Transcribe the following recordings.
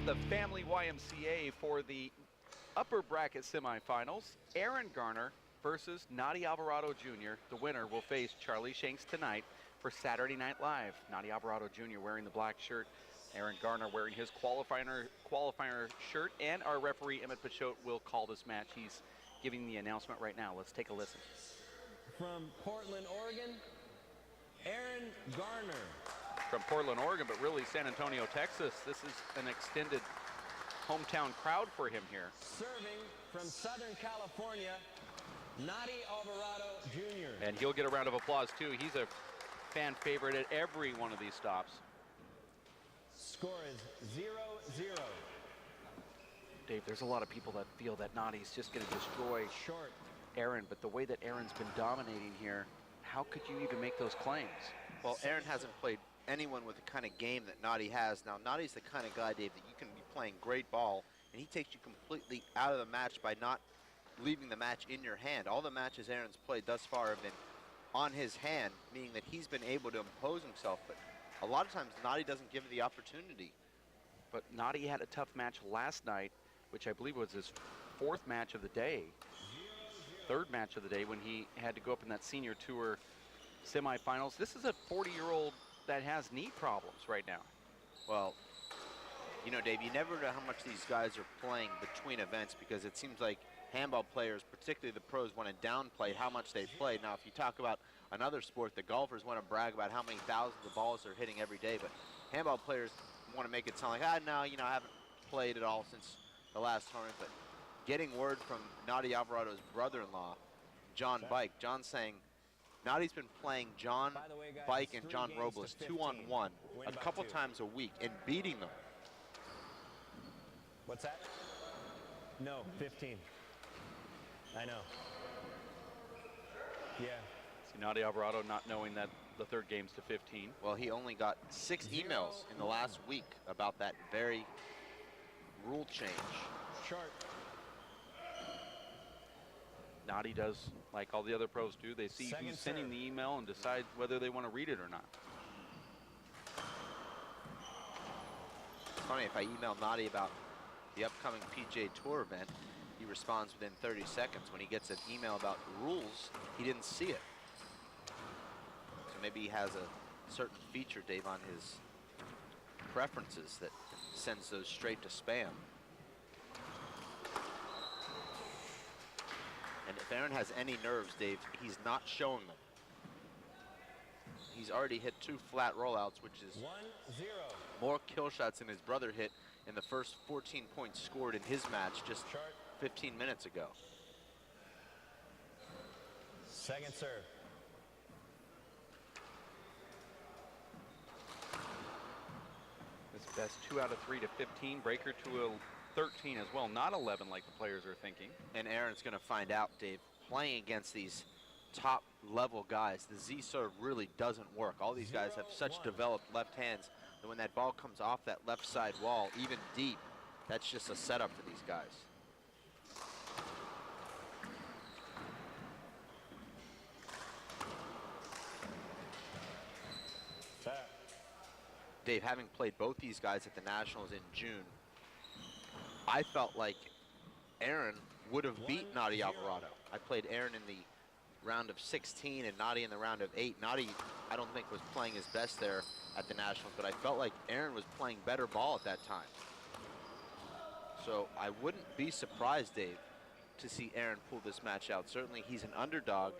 in the Family YMCA for the upper bracket semifinals. Aaron Garner versus Nadi Alvarado Jr. The winner will face Charlie Shanks tonight for Saturday Night Live. Nadi Alvarado Jr. wearing the black shirt, Aaron Garner wearing his qualifier shirt, and our referee Emmett Pachot will call this match. He's giving the announcement right now. Let's take a listen. From Portland, Oregon, Aaron Garner. From Portland, Oregon, but really San Antonio, Texas. This is an extended hometown crowd for him here. Serving from Southern California, Nadi Alvarado Jr. And he'll get a round of applause too. He's a fan favorite at every one of these stops. Score is 0-0. Dave, there's a lot of people that feel that Nadi's just going to destroy Aaron, but the way that Aaron's been dominating here, how could you even make those claims? Well, Aaron hasn't played anyone with the kind of game that Nadi has. Now, Nadi's the kind of guy, Dave, that you can be playing great ball, and he takes you completely out of the match by not leaving the match in your hand. All the matches Aaron's played thus far have been on his hand, meaning that he's been able to impose himself, but a lot of times Nadi doesn't give the opportunity. But Nadi had a tough match last night, which I believe was his fourth match of the day, third match of the day, when he had to go up in that senior tour semifinals. This is a 40-year-old that has knee problems right now. Well, you know, Dave, you never know how much these guys are playing between events, because it seems like handball players, particularly the pros, want to downplay how much they play. Now, if you talk about another sport, the golfers want to brag about how many thousands of balls they're hitting every day, but handball players want to make it sound like, no, you know, I haven't played at all since the last tournament. But getting word from Nadi Alvarado's brother-in-law, John Bike, John saying, Nadi's been playing John Bike and John Robles 2-on-1 a couple times a week and beating them. What's that? No, 15. I know. Yeah. See, Nadi Alvarado not knowing that the third game's to 15. Well, he only got 6 emails in the last week about that very rule change. Short. Nadi does like all the other pros do. They see who's sending the email and decide whether they want to read it or not. It's funny, if I email Nadi about the upcoming PGA Tour event, he responds within 30 seconds. When he gets an email about rules, he didn't see it. So maybe he has a certain feature, Dave, on his preferences that sends those straight to spam. And if Aaron has any nerves, Dave, he's not showing them. He's already hit 2 flat rollouts, which is 1-0. more kill shots than his brother hit in the first 14 points scored in his match just 15 minutes ago. Second serve. This best 2 out of 3 to 15. Breaker to a 13 as well, not 11 like the players are thinking. And Aaron's going to find out, Dave, playing against these top level guys, the Z serve really doesn't work. All these guys have such developed left hands that when that ball comes off that left side wall, even deep, that's just a setup for these guys. Dave, having played both these guys at the Nationals in June, I felt like Aaron would have beat Nadi Alvarado. I played Aaron in the round of 16 and Nadi in the round of 8. Nadi, I don't think, was playing his best there at the Nationals, but I felt like Aaron was playing better ball at that time. So I wouldn't be surprised, Dave, to see Aaron pull this match out. Certainly he's an underdog,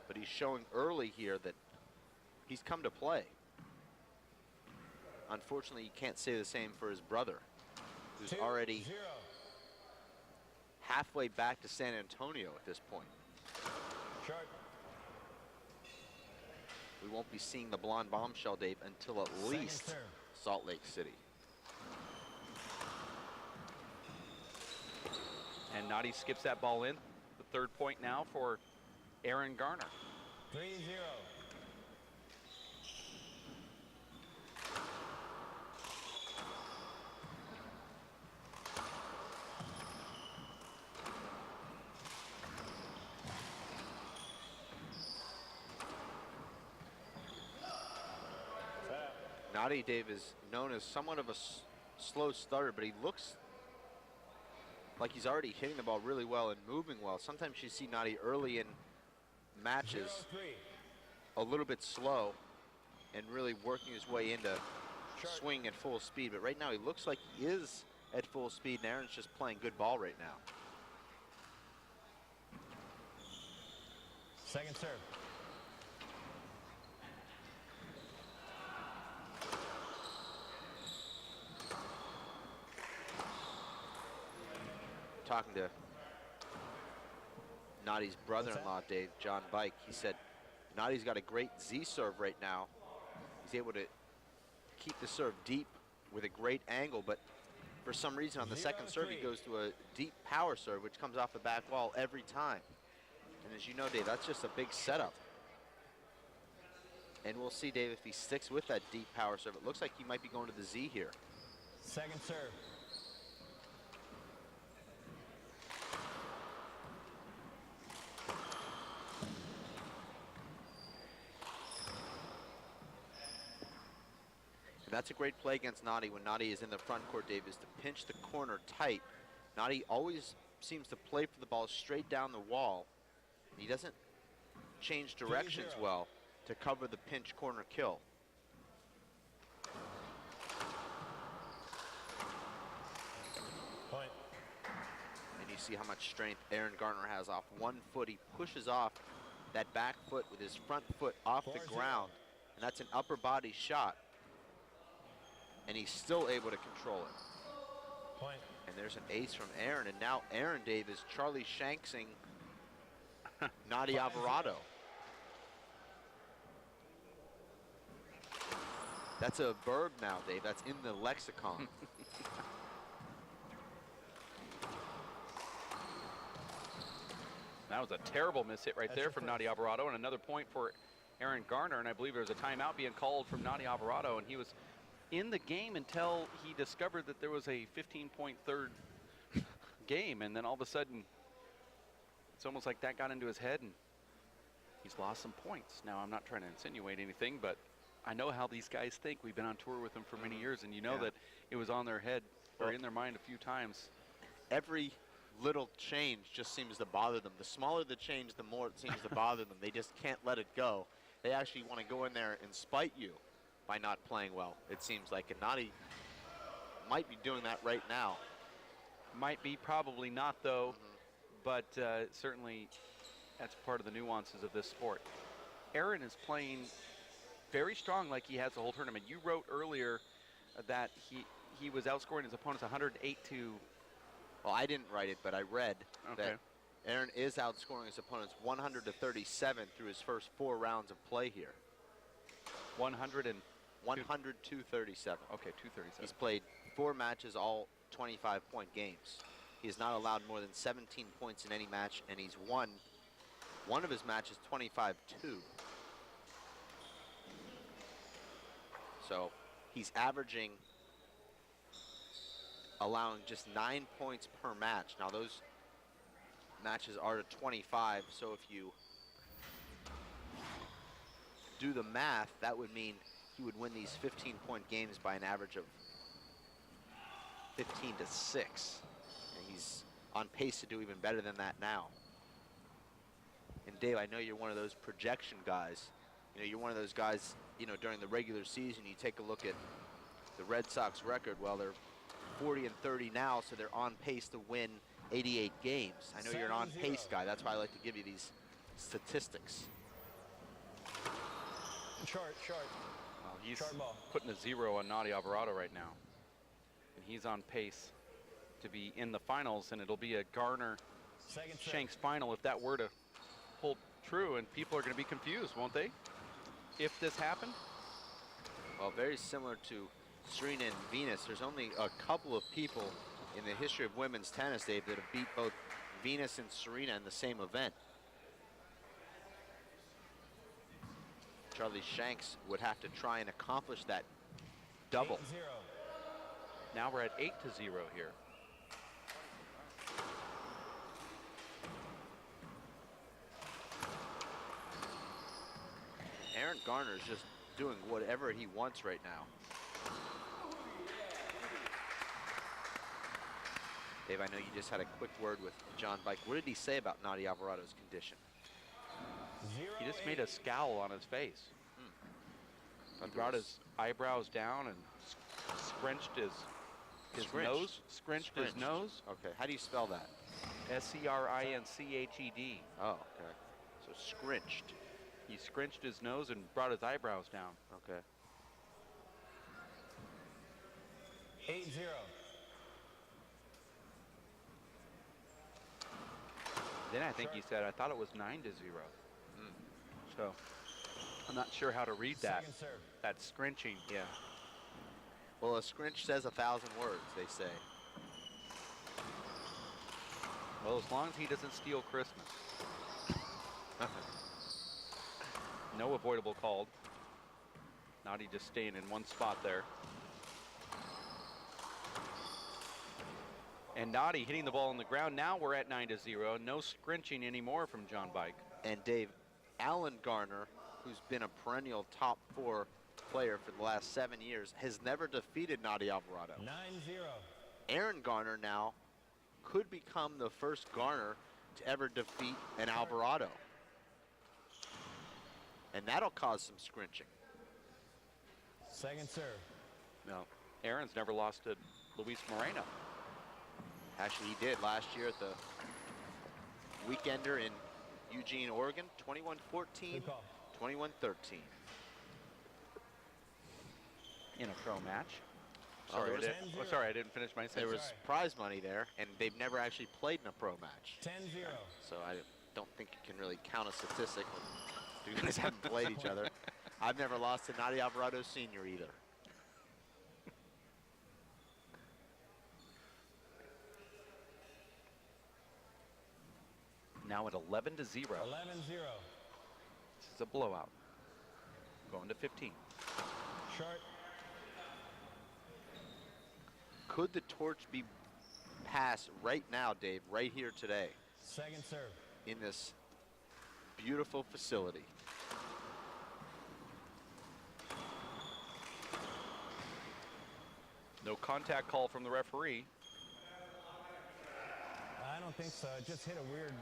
but he's showing early here that he's come to play. Unfortunately, you can't say the same for his brother, who's already halfway back to San Antonio at this point. We won't be seeing the blonde bombshell, Dave, until at least Salt Lake City. And Nadi skips that ball in. The third point now for Aaron Garner. 3-0. Nadi, Dave, is known as somewhat of a slow starter, but he looks like he's already hitting the ball really well and moving well. Sometimes you see Nadi early in matches 0-3. a little bit slow and really working his way into swing at full speed. But right now he looks like he is at full speed, and Aaron's just playing good ball right now. Second serve. Talking to Nadi's brother-in-law, Dave, John Bike, he said Nadi's got a great Z serve right now. He's able to keep the serve deep with a great angle, but for some reason on the second serve he goes to a deep power serve, which comes off the back wall every time. And as you know, Dave, that's just a big setup. And we'll see, Dave, if he sticks with that deep power serve. It looks like he might be going to the Z here. Second serve. And that's a great play against Nadi when Nadi is in the front court, Dave, is to pinch the corner tight. Nadi always seems to play for the ball straight down the wall. He doesn't change directions well to cover the pinch corner kill. Point. And you see how much strength Aaron Garner has off one foot. He pushes off that back foot with his front foot off the 4-0. ground. And that's an upper body shot. And he's still able to control it. Point. And there's an ace from Aaron. And now Aaron, Dave, is Charlie Shanksing Nadi Alvarado. That's a verb now, Dave. That's in the lexicon. That was a terrible miss hit right That's there your from first. Nadi Alvarado, and another point for Aaron Garner. And I believe there was a timeout being called from Nadi Alvarado, and he was in the game until he discovered that there was a 15-point third game, and then all of a sudden it's almost like that got into his head and he's lost some points. Now, I'm not trying to insinuate anything, but I know how these guys think. We've been on tour with them for many years, and you know that it was on their head or in their mind a few times. Every little change just seems to bother them. The smaller the change, the more it seems to bother them. They just can't let it go. They actually want to go in there and spite you by not playing well, it seems like. And Nadi might be doing that right now. Might be, probably not, though. But certainly that's part of the nuances of this sport. Aaron is playing very strong like he has the whole tournament. You wrote earlier that he was outscoring his opponents 108 to... Well, I didn't write it, but I read Okay. that Aaron is outscoring his opponents 100 to 37 through his first 4 rounds of play here. 100 and... 100 to 37. Okay, 237. He's played 4 matches, all 25-point games. He has not allowed more than 17 points in any match, and he's won one of his matches 25-2. So he's averaging, allowing just 9 points per match. Now those matches are to 25, so if you do the math, that would mean he would win these 15-point games by an average of 15 to 6. And he's on pace to do even better than that now. And Dave, I know you're one of those projection guys. You know, you're one of those guys, you know, during the regular season, you take a look at the Red Sox record. Well, they're 40 and 30 now, so they're on pace to win 88 games. I know you're an on-pace guy. That's why I like to give you these statistics. Short. He's Short ball. putting a 0 on Nadi Alvarado right now. And he's on pace to be in the finals, and it'll be a Garner Second serve. Shanks final if that were to hold true, and people are going to be confused, won't they? If this happened? Well, very similar to Serena and Venus. There's only a couple of people in the history of women's tennis, Dave, that have beat both Venus and Serena in the same event. Charlie Shanks would have to try and accomplish that double. 8-0. Now we're at 8-0 here. Aaron Garner is just doing whatever he wants right now. Dave, I know you just had a quick word with John Bike. What did he say about Nadi Alvarado's condition? He just made a scowl on his face. He brought his eyebrows down and scrunched his nose. Scrunched his nose. Okay, how do you spell that? S-C-R-I-N-C-H-E-D. Oh, okay. So scrunched. He scrunched his nose and brought his eyebrows down. Okay. 8-0. Then I think he said, I thought it was 9-0. So I'm not sure how to read that. Second serve. That scrunching. Yeah. Well, a scrunch says 1,000 words, they say. Well, as long as he doesn't steal Christmas. No avoidable called. Nadi just staying in one spot there. And Nadi hitting the ball on the ground. Now we're at 9-0. No scrunching anymore from John Bike. And Dave, Alan Garner, who's been a perennial top 4 player for the last 7 years, has never defeated Nadi Alvarado. 9-0. Aaron Garner now could become the first Garner to ever defeat an Alvarado. And that'll cause some scrunching. Second serve. No, Aaron's never lost to Luis Moreno. Actually, he did last year at the Weekender in Eugene, Oregon, 21-14, Good call. 21-13. In a pro match. Oh, Sorry, there I was didn't, 10-0. sorry, I didn't finish my There sentence. was prize money there, and they've never actually played in a pro match. 10-0. So I don't think you can really count a statistic when you guys haven't played each other. I've never lost to Nadi Alvarado Sr. either. Now at 11-0. 11-0. This is a blowout. Going to 15. Short. Could the torch be passed right now, Dave, right here today Second serve. in this beautiful facility? No contact call from the referee. I don't think so. It just hit a weird.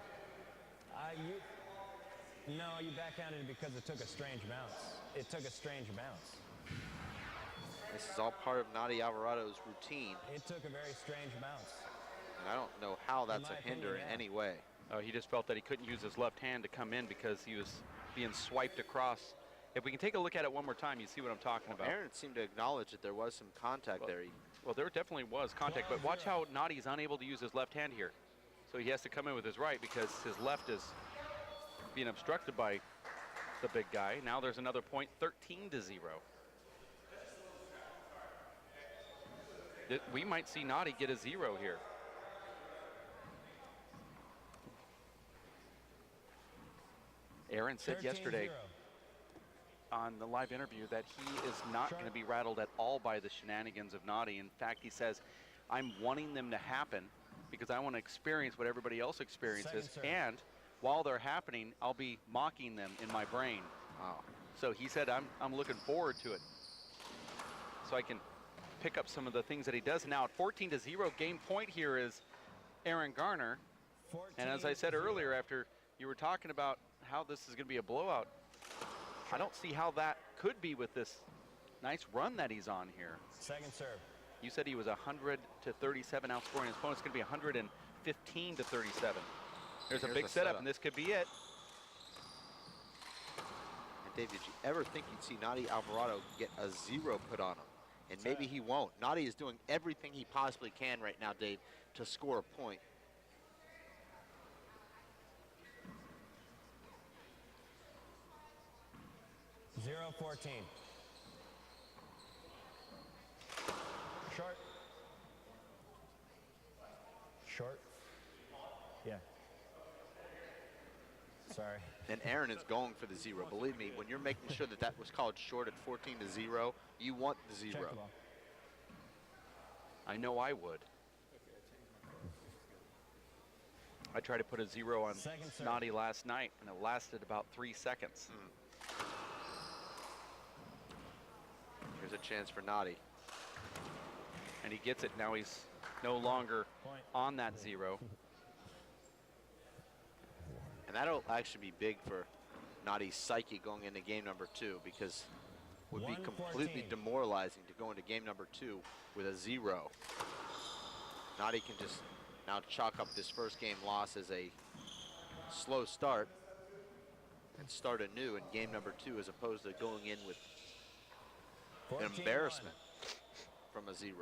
No, you backhanded it because it took a strange bounce. It took a strange bounce. This is all part of Nadi Alvarado's routine, It took a very strange bounce. and I don't know how that's my a hinder opinion, in yeah. any way. He just felt that he couldn't use his left hand to come in because he was being swiped across. If we can take a look at it one more time, you see what I'm talking about. Aaron seemed to acknowledge that there was some contact there. Well, there definitely was contact, but watch how Nadi's unable to use his left hand here. So he has to come in with his right because his left is being obstructed by the big guy. Now there's another point, 13-0. We might see Nadi get a 0 here. Aaron said 13-0. yesterday on the live interview that he is not going to be rattled at all by the shenanigans of Nadi. In fact, he says, I'm wanting them to happen because I want to experience what everybody else experiences. Second serve. And while they're happening, I'll be mocking them in my brain. Wow. So he said, I'm looking forward to it. So I can pick up some of the things that he does. Now at 14-0, game point here is Aaron Garner. And as I said 14-0. earlier, after you were talking about how this is going to be a blowout, I don't see how that could be with this nice run that he's on here. Second serve. You said he was 100-37 outscoring his opponent. It's going to be 115-37. There's a Here's big the setup, setup. and this could be it. And Dave, did you ever think you'd see Nadi Alvarado get a 0 put on him? And maybe he won't. Nadi is doing everything he possibly can right now, Dave, to score a point. Zero 14. Short. Short. Yeah. Sorry. And Aaron is going for the 0. Believe me, when you're making sure that that was called short at 14-0, you want the 0. Check the ball. I know I would. I tried to put a 0 on Second serve. Nadi last night, and it lasted about 3 seconds. Here's a chance for Nadi. And he gets it. Now he's no longer on that 0. And that'll actually be big for Nadi's psyche going into game number 2, because it would be completely demoralizing to go into game number 2 with a 0. Nadi can just now chalk up this first game loss as a slow start and start anew in game number 2, as opposed to going in with an embarrassment from a 0.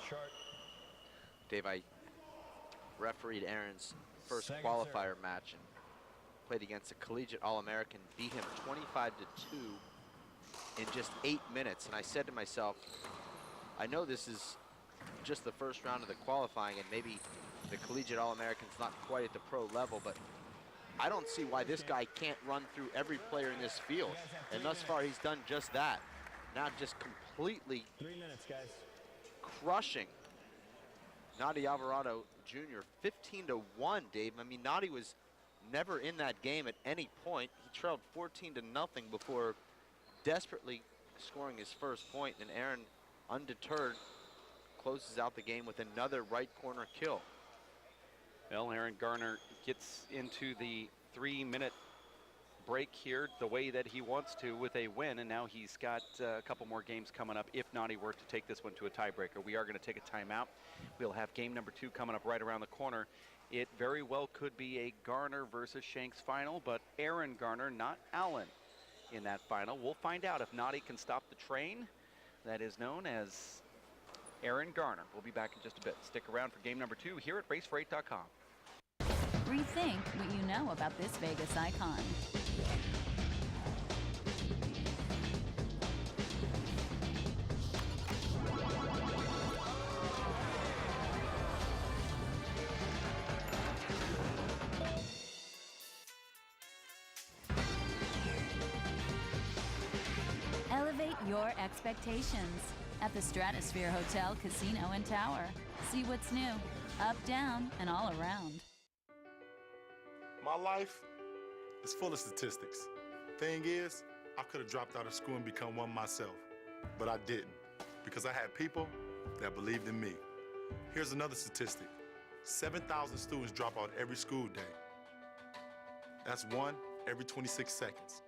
Short. Dave, I refereed Aaron's first qualifier match and played against a collegiate All-American, beat him 25-2 in just 8 minutes. And I said to myself, I know this is just the first round of the qualifying, and maybe the collegiate All-American's not quite at the pro level, but I don't see why this guy can't run through every player in this field. And thus far, he's done just that. Now just completely 3 minutes, guys. crushing Nadi Alvarado Jr. 15-1, Dave. I mean, Nadi was never in that game at any point. He trailed 14-0 before desperately scoring his first point, and Aaron, undeterred, closes out the game with another right corner kill. Well, Aaron Garner gets into the 3-minute break here the way that he wants to with a win, and now he's got a couple more games coming up if Nadi were to take this one to a tiebreaker. We are going to take a timeout. We'll have game number 2 coming up right around the corner. It very well could be a Garner versus Shanks final, but Aaron Garner, not Allen, in that final. We'll find out if Nadi can stop the train that is known as Aaron Garner. We'll be back in just a bit. Stick around for game number 2 here at racefor8.com. Rethink what you know about this Vegas icon. Elevate your expectations at the Stratosphere Hotel, Casino, and Tower. See what's new, up, down, and all around. My life is full of statistics. Thing is, I could have dropped out of school and become one myself, but I didn't, because I had people that believed in me. Here's another statistic. 7,000 students drop out every school day. That's 1 every 26 seconds.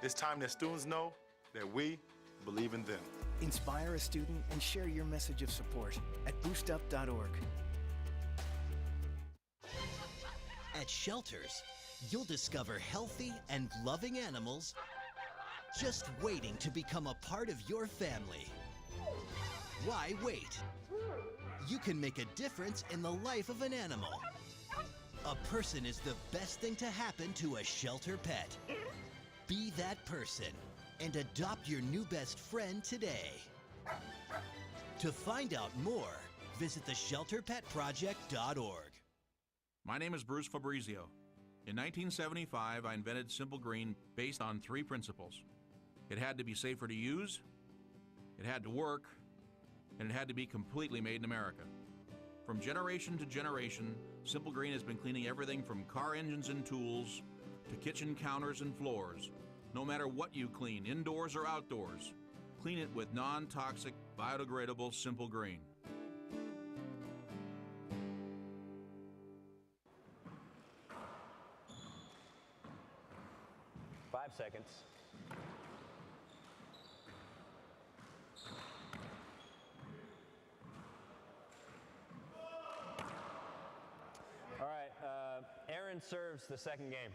It's time that students know that we believe in them. Inspire a student and share your message of support at boostup.org. At shelters, you'll discover healthy and loving animals just waiting to become a part of your family. Why wait? You can make a difference in the life of an animal. A person is the best thing to happen to a shelter pet. Be that person and adopt your new best friend today. To find out more, visit theshelterpetproject.org. My name is Bruce Fabrizio. In 1975, I invented Simple Green based on 3 principles. It had to be safer to use, it had to work, and it had to be completely made in America. From generation to generation, Simple Green has been cleaning everything from car engines and tools to kitchen counters and floors. No matter what you clean, indoors or outdoors, clean it with non-toxic, biodegradable Simple Green. Five seconds. All right, Aaron serves the second game.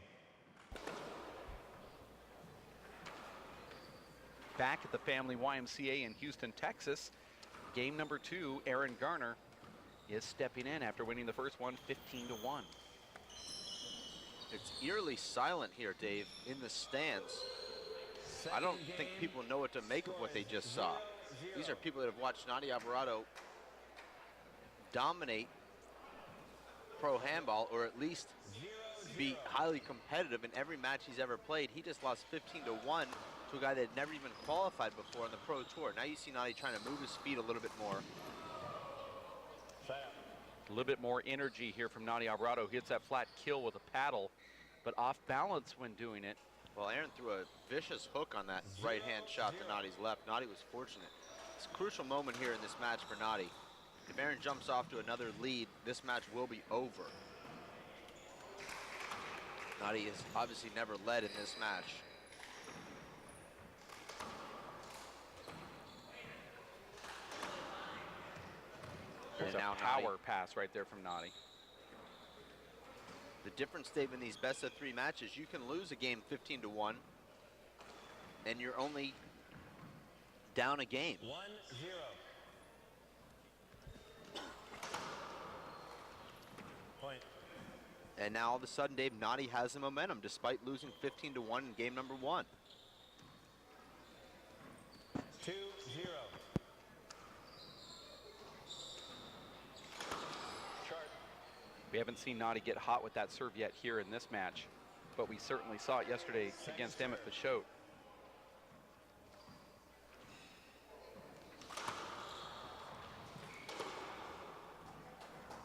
Back at the family YMCA in Houston, Texas, game number 2, Aaron Garner is stepping in after winning the first one 15-1. It's eerily silent here, Dave, in the stands. I don't think people know what to make of what they just saw. These are people that have watched Nadi Alvarado dominate pro handball, or at least be highly competitive in every match he's ever played. He just lost 15-1 to a guy that had never even qualified before on the pro tour. Now you see Nadi trying to move his feet a little bit more. A little bit more energy here from Nadi Alvarado. He hits that flat kill with a paddle, but off balance when doing it. Well, Aaron threw a vicious hook on that right-hand shot to Nadi's left. Nadi was fortunate. It's a crucial moment here in this match for Nadi. If Aaron jumps off to another lead, this match will be over. Nadi has obviously never led in this match. There's And a now power pass right there from Nadi. The difference, Dave, in these best of 3 matches, you can lose a game 15-1, and you're only down a game. 1-0. Point. And now all of a sudden, Dave, Nadi has the momentum despite losing 15-1 in game number 1. 2-0. We haven't seen Nadi get hot with that serve yet here in this match, but we certainly saw it yesterday against Emmett Pashot.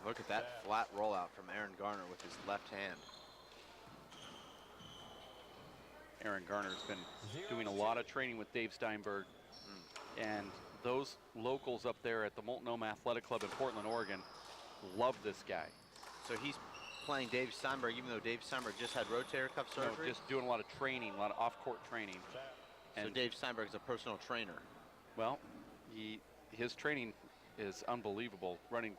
Look at that flat rollout from Aaron Garner with his left hand. Aaron Garner's been doing a lot of training with Dave Steinberg, and those locals up there at the Multnomah Athletic Club in Portland, Oregon, love this guy. So he's playing Dave Steinberg, even though Dave Steinberg just had rotator cuff surgery? No, just doing a lot of training, a lot of off-court training. So Dave Steinberg's a personal trainer. Well, his training is unbelievable, running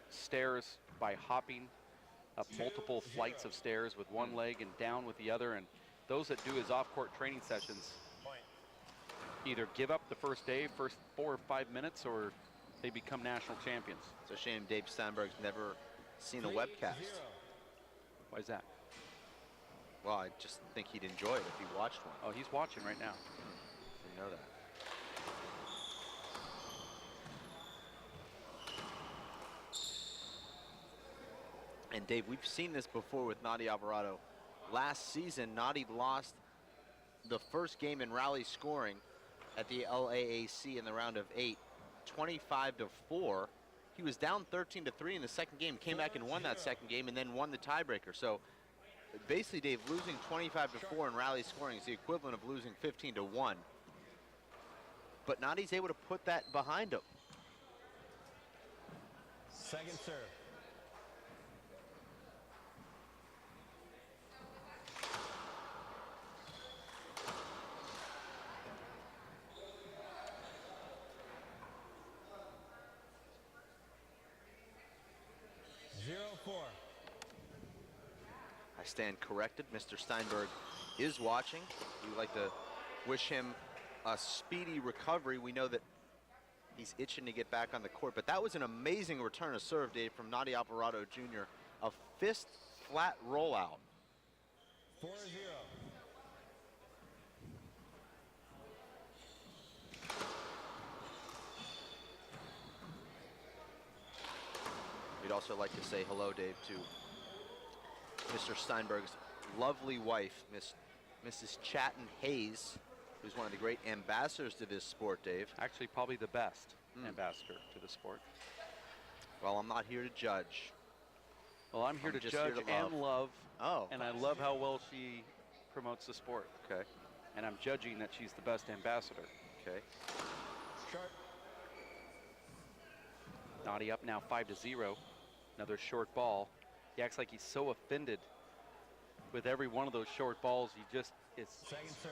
stairs by hopping up multiple flights of stairs with one leg and down with the other, and those that do his off-court training sessions either give up the first 4 or 5 minutes, or they become national champions. It's a shame Dave Steinberg's never seen a webcast. Why is that? Well, I just think he'd enjoy it if he watched one. Oh, he's watching right now. Didn't know that. And Dave, we've seen this before with Nadi Alvarado. Last season, Nadi lost the first game in rally scoring at the LAAC in the round of 8, 25-4. He was down 13-3 in the second game, came back and won that second game, and then won the tiebreaker. So basically, Dave, losing 25-4 in rally scoring is the equivalent of losing 15-1. But Nadi's able to put that behind him. Second serve. I stand corrected. Mr. Steinberg is watching. We would like to wish him a speedy recovery. We know that he's itching to get back on the court, but that was an amazing return of serve, Dave, from Nadi Alvarado Jr. A fist flat rollout. 4-0. We'd also like to say hello, Dave, to Mr. Steinberg's lovely wife, Mrs. Chatton Hayes, who's one of the great ambassadors to this sport, Dave. Actually, probably the best ambassador to the sport. Well, I'm not here to judge. Well, I'm here to just judge here to love. and love. Oh. And I love how well she promotes the sport. Okay. And I'm judging that she's the best ambassador. Okay. Short. Nadi up now 5-0. Another short ball. He acts like he's so offended with every one of those short balls. He just Second serve.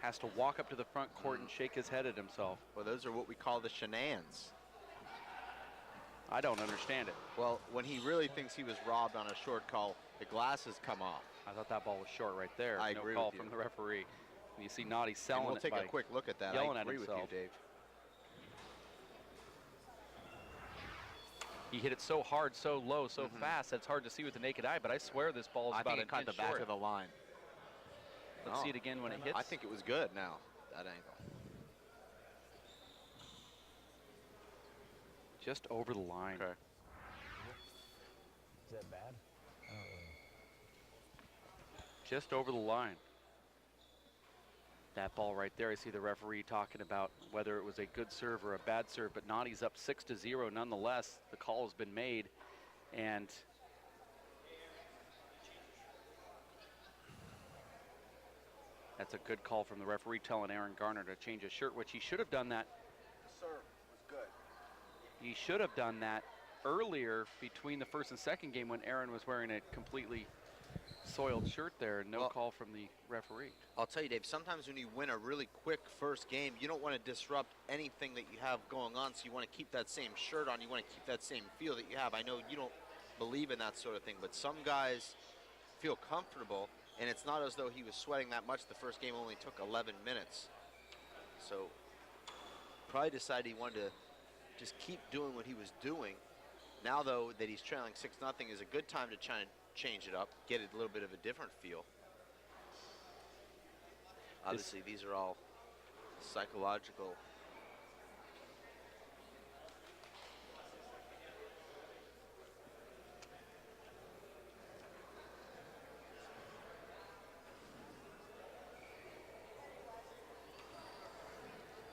has to walk up to the front court and shake his head at himself. Well, those are what we call the shenanigans. I don't understand it. Well, when he really thinks he was robbed on a short call, the glasses come off. I thought that ball was short right there. I no agree call with you. from the referee. And you see Nadi selling And we'll it take by a quick look at that. yelling I at agree with himself. you, Dave. He hit it so hard, so low, so fast that it's hard to see with the naked eye, but I swear this ball is I about think an it caught inch the back short. of the line. Let's Oh. see it again when it hits. I think it was good now, that angle. Just over the line. Okay. Is that bad? Just over the line. That ball right there, I see the referee talking about whether it was a good serve or a bad serve, but Nadi's up 6-0 nonetheless. The call has been made, and That's a good call from the referee telling Aaron Garner to change his shirt, which he should have done that. The serve was good. He should have done that earlier between the first and second game when Aaron was wearing a completely soiled shirt there. No call from the referee. I'll tell you, Dave, sometimes when you win a really quick first game, you don't want to disrupt anything that you have going on, so you want to keep that same shirt on. You want to keep that same feel that you have. I know you don't believe in that sort of thing, but some guys feel comfortable, and it's not as though he was sweating that much. The first game only took 11 minutes. So probably decided he wanted to just keep doing what he was doing. Now, though, that he's trailing 6-0 is a good time to try and change it up, get a little bit of a different feel. Obviously, these are all psychological.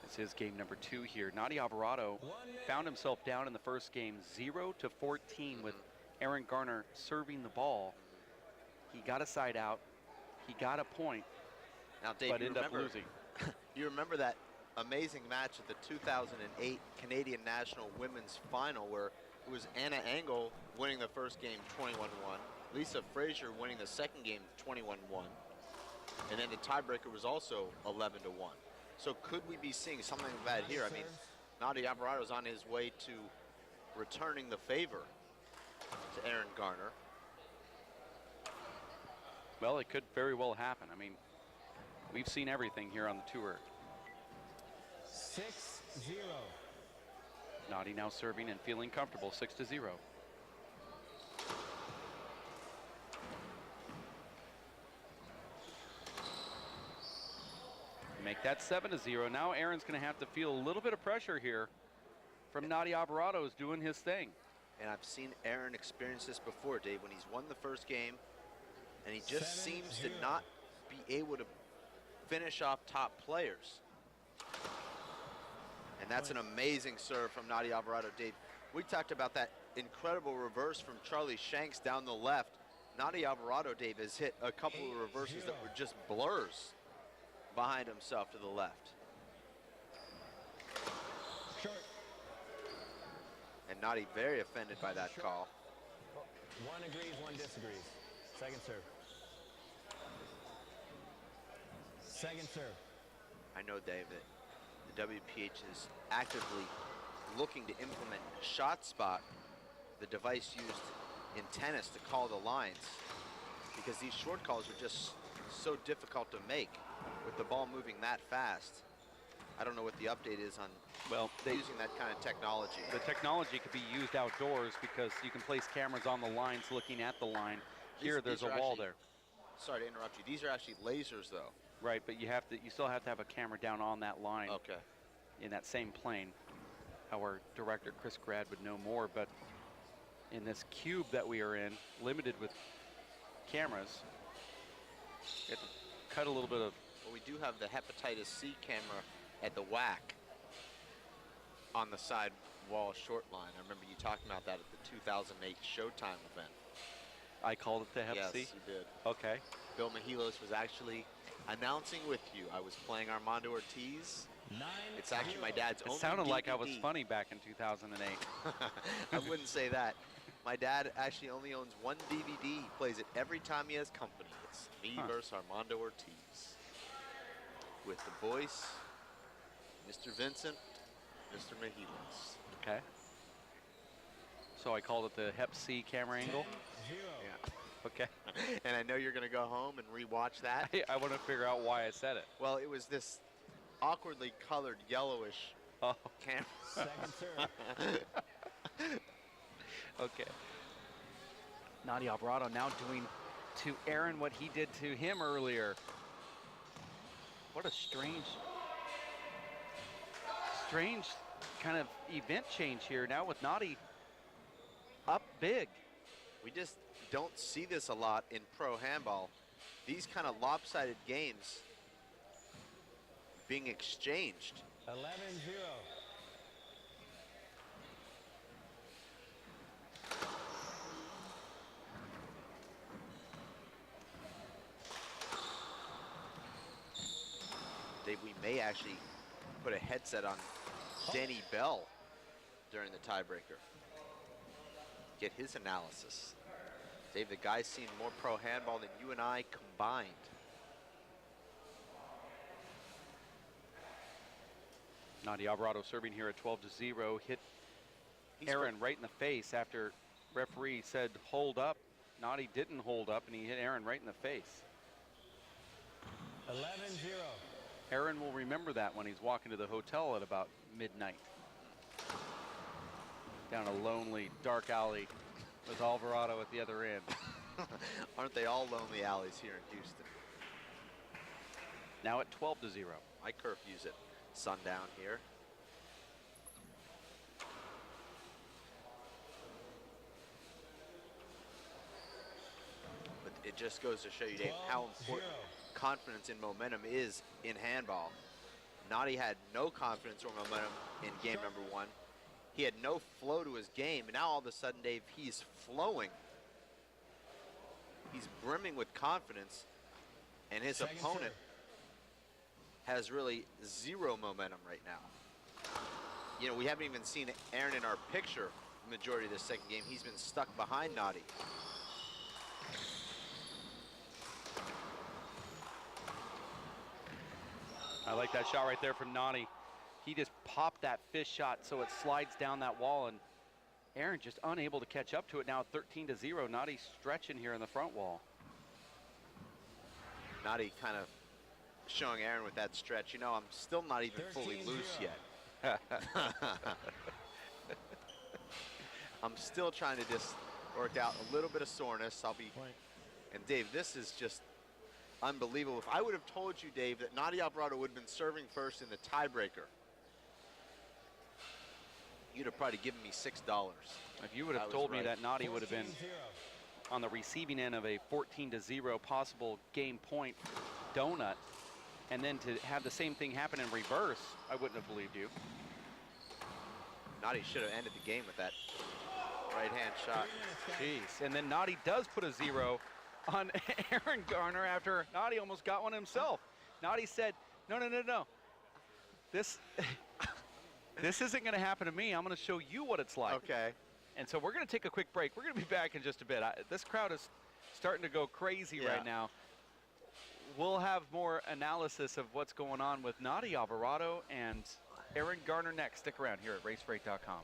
It's his game number 2 here. Nadi Alvarado found himself down in the first game 0-14 with Aaron Garner serving the ball. He got a side out. He got a point, Now, Dave, but ended up losing. You remember that amazing match at the 2008 Canadian National Women's Final where it was Anna Engel winning the first game 21-1, Lisa Frazier winning the second game 21-1, and then the tiebreaker was also 11-1. So could we be seeing something like that here? I mean, Nadi Alvarado's on his way to returning the favor to Aaron Garner. Well, it could very well happen. I mean, we've seen everything here on the tour. 6-0. Nadi now serving and feeling comfortable, 6-0. Make that 7-0. Now Aaron's going to have to feel a little bit of pressure here from Nadi Alvarado, who's doing his thing. And I've seen Aaron experience this before, Dave, when he's won the first game and he just seems to not be able to finish off top players. And that's an amazing serve from Nadi Alvarado, Dave. We talked about that incredible reverse from Charlie Shanks down the left. Nadi Alvarado, Dave, has hit a couple of reverses that were just blurs behind himself to the left. Short. And Nadi very offended by that call. One agrees, one disagrees. Second serve. Second serve. I know, Dave, that the WPH is actively looking to implement Shot Spot, the device used in tennis to call the lines, because these short calls are just so difficult to make with the ball moving that fast. I don't know what the update is on using that kind of technology. The technology could be used outdoors because you can place cameras on the lines looking at the line. Here, there's a wall there. Sorry to interrupt you. These are actually lasers, though. Right, but you still have to have a camera down on that line. Okay. In that same plane. Our director, Chris Grad, would know more, but in this cube that we are in, limited with cameras, you have to cut a little bit of. Well, we do have the hepatitis C camera at the WAC on the side wall short line. I remember you talking about that at the 2008 Showtime event. I called it the Hep C? Yes, you did. Okay. Bill Mihalos was actually announcing with you. I was playing Armando Ortiz. It's actually my dad's only It sounded DVD. like I was funny back in 2008. I wouldn't say that. My dad actually only owns one DVD. He plays it every time he has company. It's me versus Armando Ortiz. With the voice, Mr. Vincent, Mr. Mihalos. Okay. So I called it the Hep C camera angle? Yeah. Okay. And I know you're going to go home and rewatch that. I want to figure out why I said it. Well, it was this awkwardly colored yellowish camera. Second serve. Okay. Nadi Alvarado now doing to Aaron what he did to him earlier. What a strange kind of event change here now with Nadi up big. We just don't see this a lot in pro handball. These kind of lopsided games being exchanged. 11-0. may actually put a headset on Danny Bell during the tiebreaker. Get his analysis. Dave, the guy's seen more pro handball than you and I combined. Nadi Alvarado serving here at 12-0. Hit Aaron right in the face after referee said hold up. Nadi didn't hold up, and he hit Aaron right in the face. 11-0. Aaron will remember that when he's walking to the hotel at about midnight. Down a lonely, dark alley with Alvarado at the other end. Aren't they all lonely alleys here in Houston? Now at 12-0. I curfews at sundown here. But it just goes to show you, Dave, how important confidence and momentum is in handball. Nadi had no confidence or momentum in game number 1. He had no flow to his game, and now all of a sudden, Dave, he's flowing. He's brimming with confidence, and his opponent has really zero momentum right now. You know, we haven't even seen Aaron in our picture the majority of this second game. He's been stuck behind Nadi. I like that shot right there from Nadi. He just popped that fish shot so it slides down that wall, and Aaron just unable to catch up to it now. 13-0. Nadi stretching here in the front wall. Nadi kind of showing Aaron with that stretch. You know, I'm still not even fully loose yet. I'm still trying to just work out a little bit of soreness. And Dave, this is just unbelievable. If I would have told you, Dave, that Nadi Alvarado would have been serving first in the tiebreaker, you'd have probably given me $6. If you would have told me that Nadi would have been on the receiving end of a 14-0 possible game point donut, and then to have the same thing happen in reverse, I wouldn't have believed you. Nadi should have ended the game with that right-hand shot. Jeez, and then Nadi does put a 0 on Aaron Garner after Nadi almost got one himself. Nadi said, no. This isn't going to happen to me. I'm going to show you what it's like. Okay. And so we're going to take a quick break. We're going to be back in just a bit. This crowd is starting to go crazy right now. We'll have more analysis of what's going on with Nadi Alvarado and Aaron Garner next. Stick around here at racefreight.com.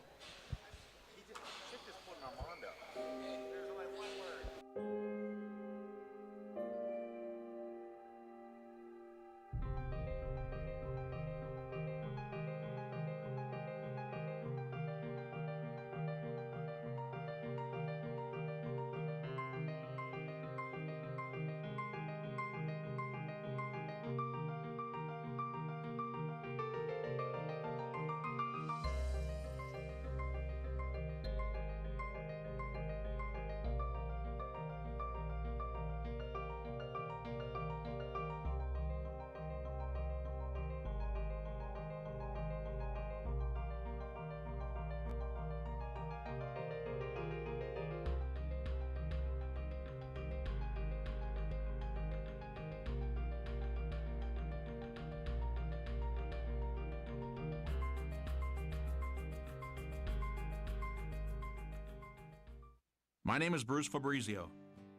My name is Bruce Fabrizio.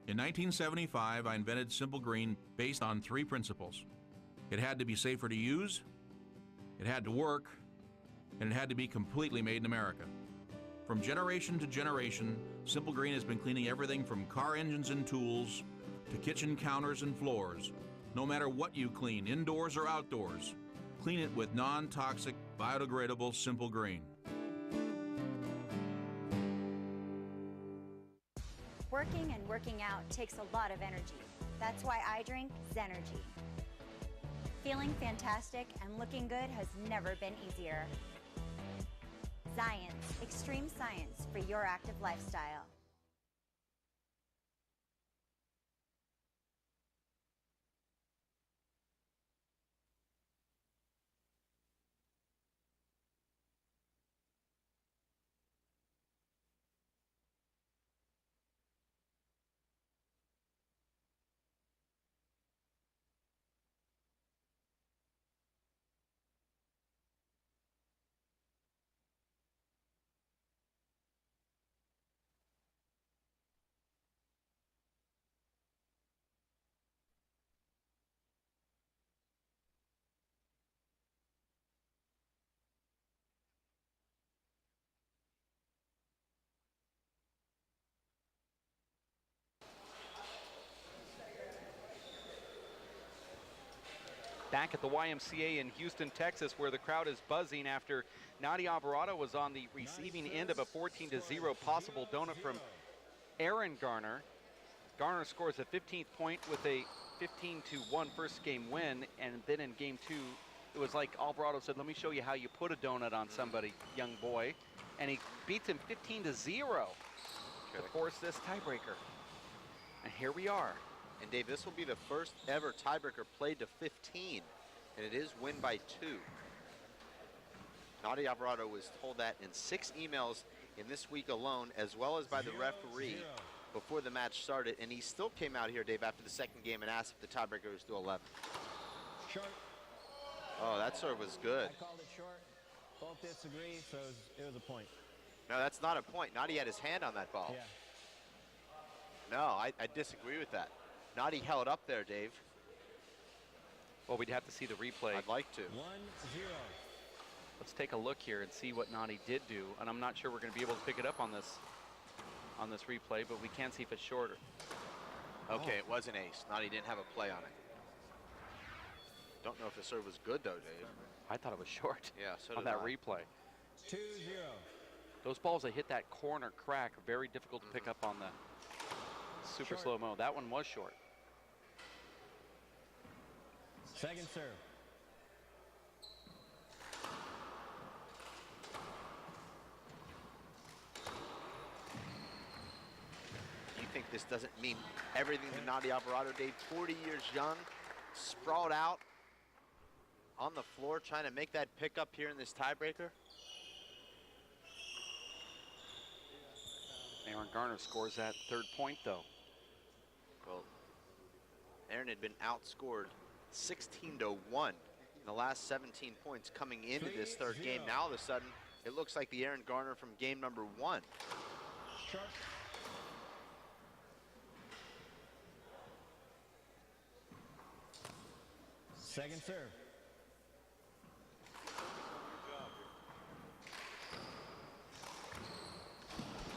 In 1975, I invented Simple Green based on 3 principles. It had to be safer to use, it had to work, and it had to be completely made in America. From generation to generation, Simple Green has been cleaning everything from car engines and tools to kitchen counters and floors. No matter what you clean, indoors or outdoors, clean it with non-toxic, biodegradable Simple Green. Working and working out takes a lot of energy. That's why I drink Zenergy. Feeling fantastic and looking good has never been easier. Science, extreme science for your active lifestyle. Back at the YMCA in Houston, Texas, where the crowd is buzzing after Nadia Alvarado was on the receiving end of a 14-0 possible donut from Aaron Garner. Garner scores a 15th point with a 15-1 first game win, and then in game 2, it was like Alvarado said, let me show you how you put a donut on somebody, young boy. And he beats him 15-0 to force this tiebreaker. And here we are. And Dave, this will be the first ever tiebreaker played to 15, and it is win by 2. Nadia Alvarado was told that in 6 emails in this week alone, as well as by the referee before the match started, and he still came out here, Dave, after the second game and asked if the tiebreaker was to 11. Short. Oh, that serve was good. I called it short. Both disagree, so it was a point. No, that's not a point. Nadia had his hand on that ball. Yeah. No, I disagree with that. Nadi held up there, Dave. Well, we'd have to see the replay. I'd like to. 1-0. Let's take a look here and see what Nadi did do. And I'm not sure we're going to be able to pick it up on this replay, but we can see if it's shorter. Okay, it was an ace. Nadi didn't have a play on it. Don't know if the serve was good, though, Dave. I thought it was short. Yeah, so on did that I. replay. 2-0. Those balls that hit that corner crack are very difficult to pick up on the super slow-mo. That one was short. Second serve. You think this doesn't mean everything to Nadia Alvarado, Dave? 40 years young, sprawled out on the floor, trying to make that pickup here in this tiebreaker. Aaron Garner scores that third point, though. Well, Aaron had been outscored 16-1 in the last 17 points coming into this third game. Now all of a sudden, it looks like the Aaron Garner from game number 1. Short. Second serve.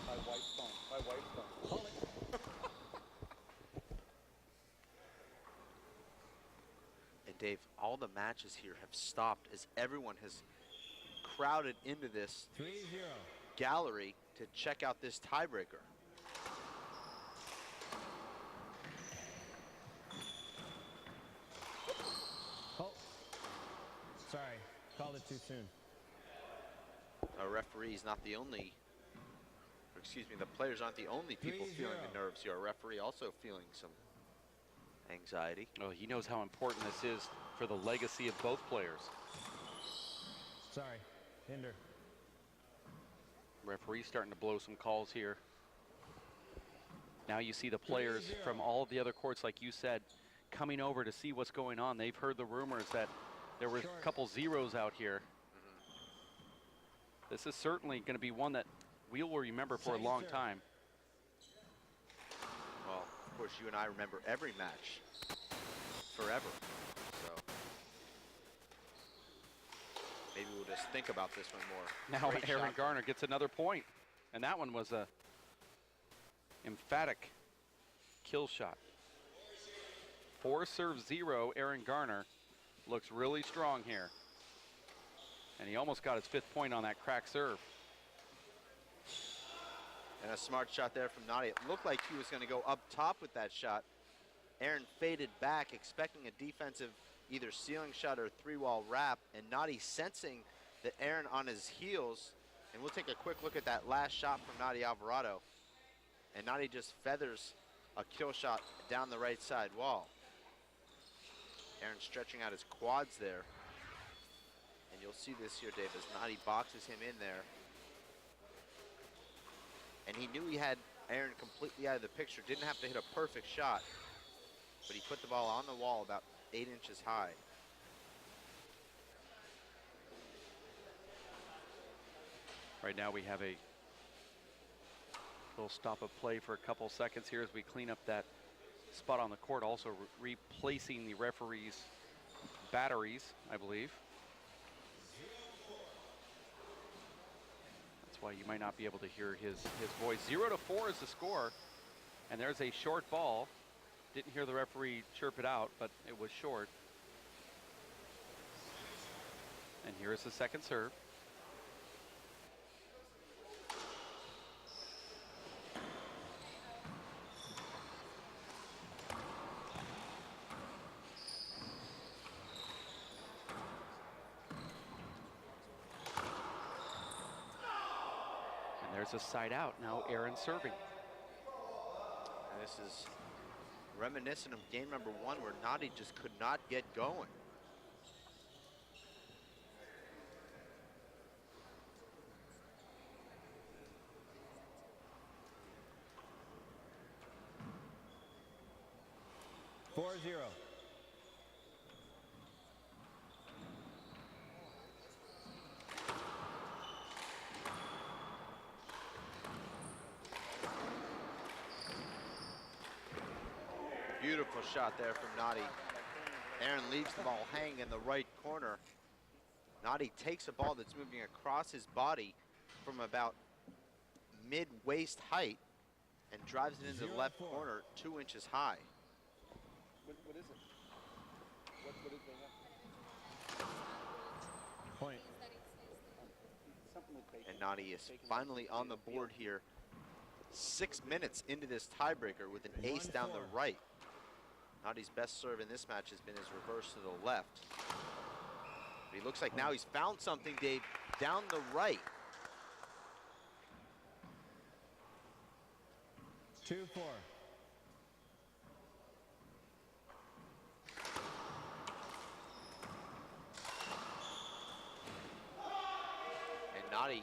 My wife's phone. My wife's phone. Hold it. And Dave, all the matches here have stopped as everyone has crowded into this 3-0. gallery to check out this tiebreaker. Oh. Sorry, called it too soon. Our referee is not the only, or excuse me, the players aren't the only people 3-0. feeling the nerves here. Our referee also feeling some anxiety. Oh, he knows how important this is for the legacy of both players. Sorry, hinder. Referee's starting to blow some calls here. Now you see the players from all of the other courts, like you said, coming over to see what's going on. They've heard the rumors that there were a couple zeros out here. This is certainly going to be one that we will remember for a long time. Well, of course, you and I remember every match forever. So maybe we'll just think about this one more. Now Great Aaron shot. Garner gets another point, and that one was a emphatic kill shot. 4-0, Aaron Garner looks really strong here. And he almost got his 5th point on that crack serve. And a smart shot there from Nadia. It looked like he was going to go up top with that shot. Aaron faded back, expecting a defensive either ceiling shot or 3-wall wrap, and Nadia sensing that Aaron on his heels. And we'll take a quick look at that last shot from Nadia Alvarado. And Nadia just feathers a kill shot down the right side wall. Aaron stretching out his quads there. And you'll see this here, Dave, as Nadia boxes him in there. And he knew he had Aaron completely out of the picture. Didn't have to hit a perfect shot, but he put the ball on the wall about 8 inches high. Right now we have a little stop of play for a couple seconds here as we clean up that spot on the court, also replacing the referee's batteries, I believe. That's why you might not be able to hear his voice. 0-4 is the score, and there's a short ball. Didn't hear the referee chirp it out, but it was short. And here's the second serve. And there's a side out. Now Aaron serving. And this is reminiscent of game number 1 where Nadi just could not get going. Four-zero. Beautiful shot there from Nadi. Aaron leaves the ball hanging in the right corner. Nadi takes a ball that's moving across his body from about mid-waist height and drives it into the left corner 2 inches high. What is it? What did they have? Point. And Nadi is finally on the board here 6 minutes into this tiebreaker with an ace down the right. Nadi's best serve in this match has been his reverse to the left. But he looks like now he's found something, Dave, down the right. 2-4. And Nadi,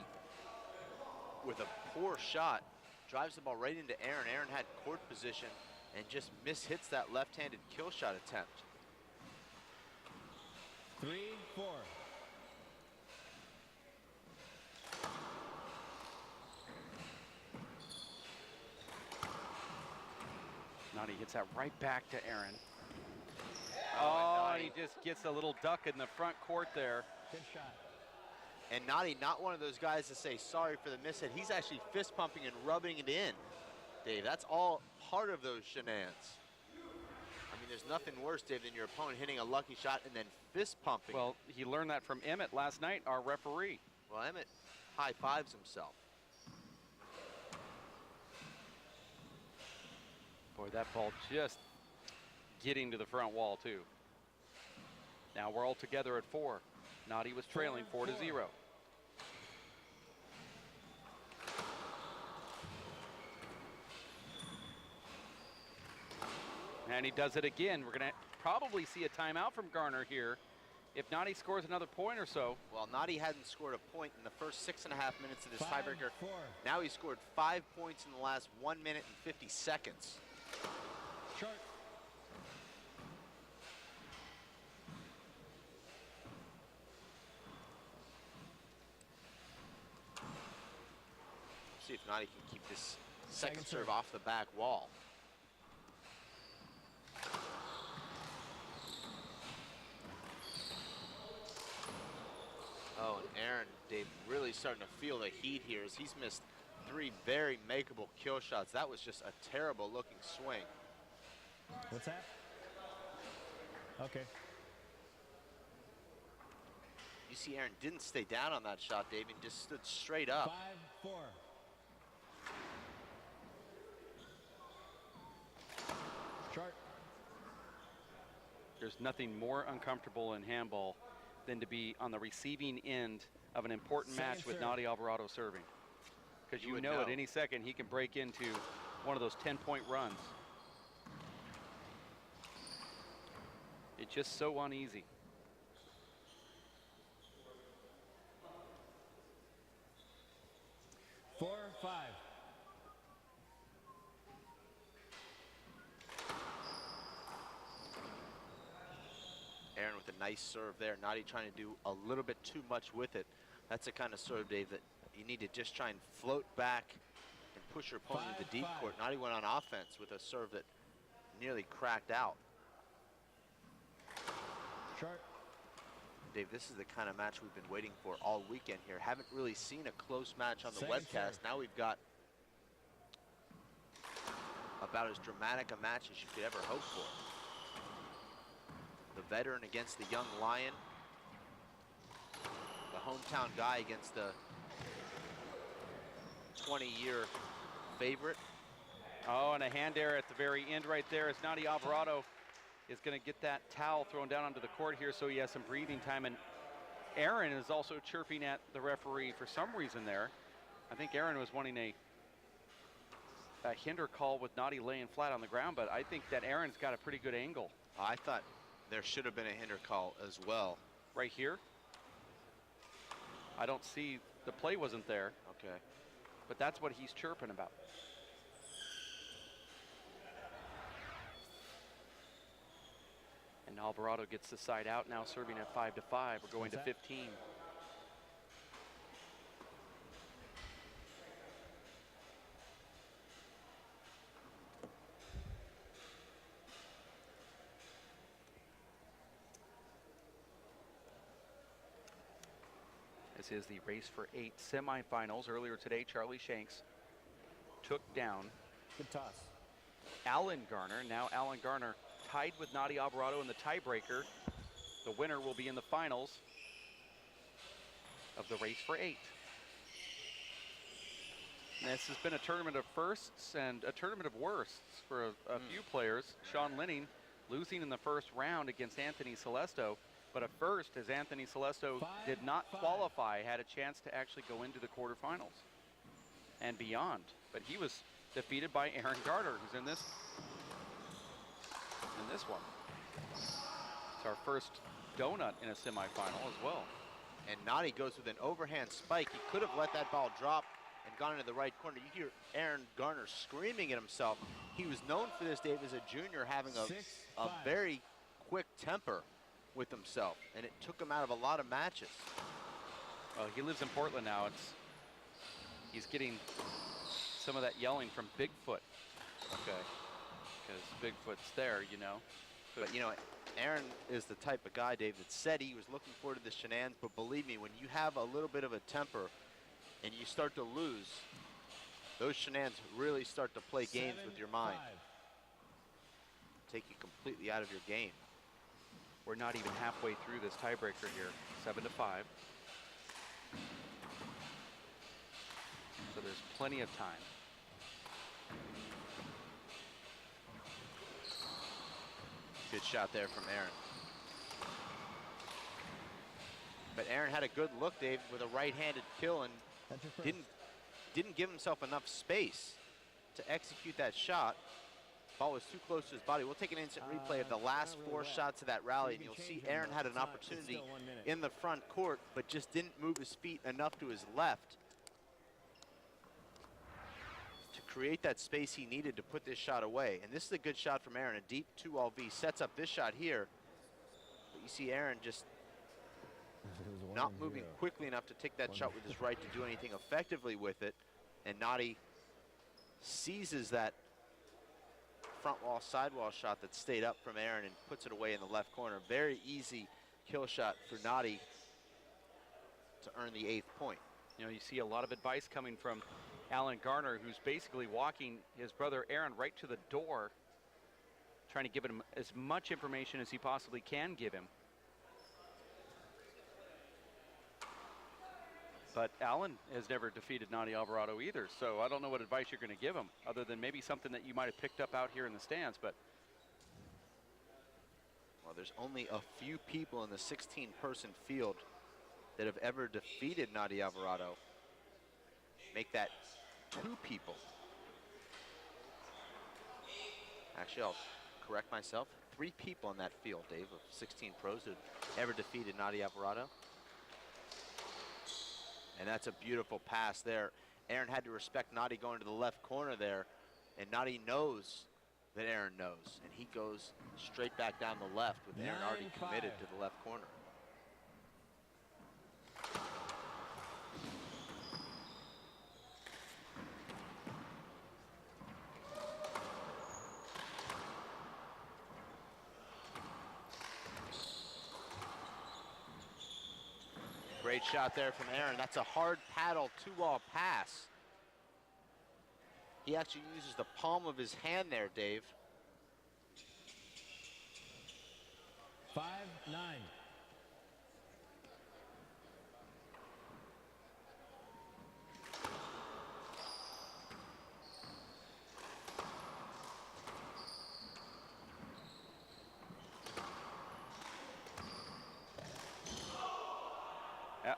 with a poor shot, drives the ball right into Aaron. Aaron had court position and just mishits that left-handed kill shot attempt. 3-4. Nadi hits that right back to Aaron. Oh, and he just gets a little duck in the front court there. Good shot. And Nadi, not one of those guys to say sorry for the miss hit. He's actually fist pumping and rubbing it in. Dave, that's all part of those shenanigans. I mean, there's nothing worse, Dave, than your opponent hitting a lucky shot and then fist pumping. Well, he learned that from Emmett last night, our referee. Well, Emmett high fives himself. Boy, that ball just getting to the front wall, too. Now we're all together at 4. Nadi was trailing 4-0. And he does it again. We're going to probably see a timeout from Garner here if Nadi scores another point or so. Well, Nadi hadn't scored a point in the first 6.5 minutes of this tiebreaker. 5-4. Now he scored 5 points in the last 1 minute and 50 seconds. Short. See if Nadi can keep this second serve off the back wall. Oh, and Aaron, Dave, really starting to feel the heat here as he's missed 3 very makeable kill shots. That was just a terrible looking swing. What's that? Okay. You see Aaron didn't stay down on that shot, Dave, and just stood straight up. 5-4. Short. There's nothing more uncomfortable in handball than to be on the receiving end of an important match with Nadi Alvarado serving. Because you know at any second he can break into one of those 10-point runs. It's just so uneasy. Four, 5. Aaron with a nice serve there. Nadi trying to do a little bit too much with it. That's the kind of serve, Dave, that you need to just try and float back and push your opponent into the deep court. Nadi went on offense with a serve that nearly cracked out. Short. Dave, this is the kind of match we've been waiting for all weekend here. Haven't really seen a close match on the webcast. Now we've got about as dramatic a match as you could ever hope for. The veteran against the young lion. The hometown guy against the 20-year favorite. Oh, and a hand air at the very end right there as Nadi Alvarado is going to get that towel thrown down onto the court here so he has some breathing time. And Aaron is also chirping at the referee for some reason there. I think Aaron was wanting a hinder call with Nadi laying flat on the ground, but I think that Aaron's got a pretty good angle. I thought there should have been a hinder call as well. Right here? I don't see, the play wasn't there. Okay. But that's what he's chirping about. And Alvarado gets the side out now, serving at 5-5. We're going to 15. This is the race for 8 semifinals. Earlier today, Charlie Shanks took down Good toss. Alan Garner. Now Alan Garner tied with Nadi Alvarado in the tiebreaker. The winner will be in the finals of the race for 8. And this has been a tournament of firsts and a tournament of worsts for a few players. Sean Linning losing in the first round against Anthony Celesto, but at first, as Anthony Celesto did not qualify, had a chance to actually go into the quarterfinals and beyond. But he was defeated by Aaron Garner, who's in this one. It's our first donut in a semifinal as well. And Nadi goes with an overhand spike. He could have let that ball drop and gone into the right corner. You hear Aaron Garner screaming at himself. He was known for this, Dave, as a junior, having a very quick temper with himself, and it took him out of a lot of matches. Well, he lives in Portland now. He's getting some of that yelling from Bigfoot. Okay. Because Bigfoot's there, you know. But you know, Aaron is the type of guy, Dave, that said he was looking forward to the shenanigans, but believe me, when you have a little bit of a temper and you start to lose, those shenanigans really start to play games with your mind. Take you completely out of your game. We're not even halfway through this tiebreaker here, 7-5. So there's plenty of time. Good shot there from Aaron. But Aaron had a good look, Dave, with a right-handed kill and didn't give himself enough space to execute that shot. Ball was too close to his body. We'll take an instant replay of the last 4 shots of that rally, and you'll see Aaron had an opportunity in the front court, but just didn't move his feet enough to his left to create that space he needed to put this shot away. And this is a good shot from Aaron. A deep 2-all-V sets up this shot here. But you see Aaron just not moving quickly enough to take that shot with his right to do anything effectively with it. And Nadi seizes that front wall, sidewall shot that stayed up from Aaron and puts it away in the left corner. Very easy kill shot for Nadi to earn the 8th point. You know, you see a lot of advice coming from Alan Garner, who's basically walking his brother Aaron right to the door, trying to give him as much information as he possibly can give him. But Alan has never defeated Nadi Alvarado either, so I don't know what advice you're going to give him, other than maybe something that you might have picked up out here in the stands. But well, there's only a few people in the 16-person field that have ever defeated Nadi Alvarado. Make that 2 people. Actually, I'll correct myself. 3 people in that field, Dave, of 16 pros that have ever defeated Nadi Alvarado. And that's a beautiful pass there. Aaron had to respect Nadi going to the left corner there, and Nadi knows that Aaron knows, and he goes straight back down the left with Aaron already committed to the left corner. Great shot there from Aaron. That's a hard paddle 2-wall pass. He actually uses the palm of his hand there, Dave. 5-9.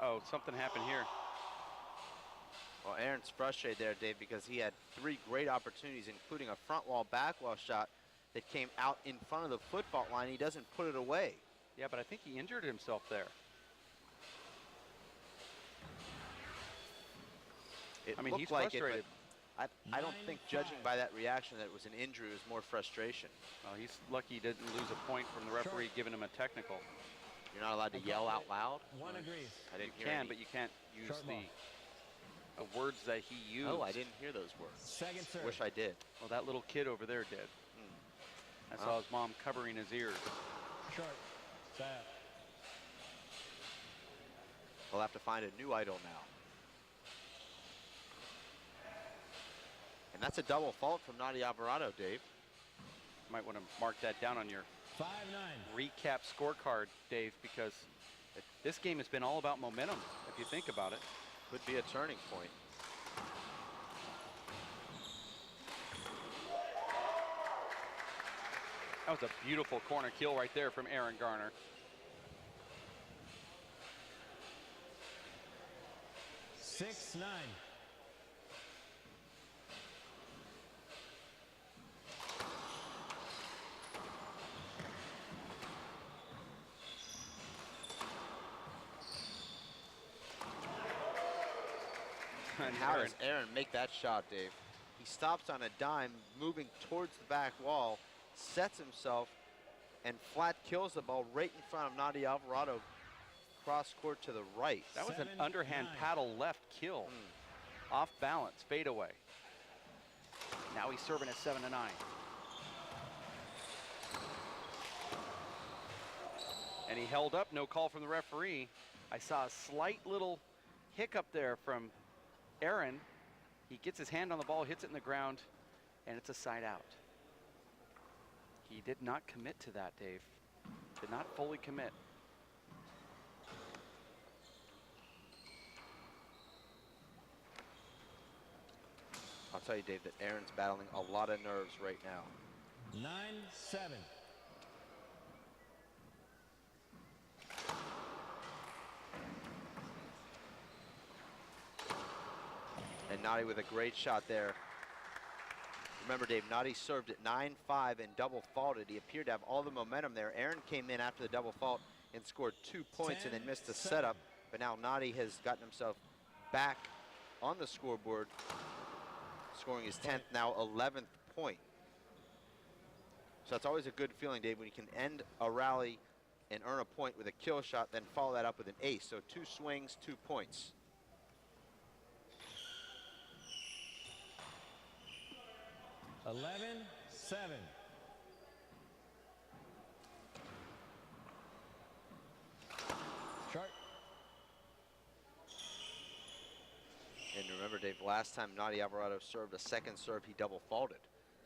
Uh-oh, something happened here. Well, Aaron's frustrated there, Dave, because he had 3 great opportunities, including a front wall, back wall shot that came out in front of the foot fault line. He doesn't put it away. Yeah, but I think he injured himself there. It I mean, looked he's like frustrated. it, but I don't think, judging by that reaction, that it was an injury. It was more frustration. Well, he's lucky he didn't lose a point from the referee giving him a technical. You're not allowed to yell out loud? One agrees. I didn't You hear can, any. but you can't use Short ball. the words that he used. Oh, I didn't hear those words. Second serve. Wish I did. Well, that little kid over there did. I saw his mom covering his ears. Short. Set. We'll have to find a new idol now. And that's a double fault from Nadi Alvarado, Dave. Might want to mark that down on your 5-9. recap scorecard, Dave, because this game has been all about momentum, if you think about it. Could be a turning point. That was a beautiful corner kill right there from Aaron Garner. Six, 9. And How does Aaron make that shot, Dave? He stops on a dime, moving towards the back wall, sets himself, and flat kills the ball right in front of Nadi Alvarado, cross court to the right. That was an 7-9. underhand paddle left kill. Off balance, fade away. Now he's serving at 7-9. And he held up, no call from the referee. I saw a slight little hiccup there from Aaron. He gets his hand on the ball, hits it in the ground, and it's a side out. He did not commit to that, Dave. Did not fully commit. I'll tell you, Dave, that Aaron's battling a lot of nerves right now. 9-7. And Nadi with a great shot there. Remember, Dave, Nadi served at 9-5 and double faulted. He appeared to have all the momentum there. Aaron came in after the double fault and scored 2 points and then missed the setup. But now Nadi has gotten himself back on the scoreboard, scoring his 10th, now 11th point. So that's always a good feeling, Dave, when you can end a rally and earn a point with a kill shot, then follow that up with an ace. So 2 swings, 2 points. 11-7. Short. And remember, Dave, last time Nadi Alvarado served a second serve, he double faulted.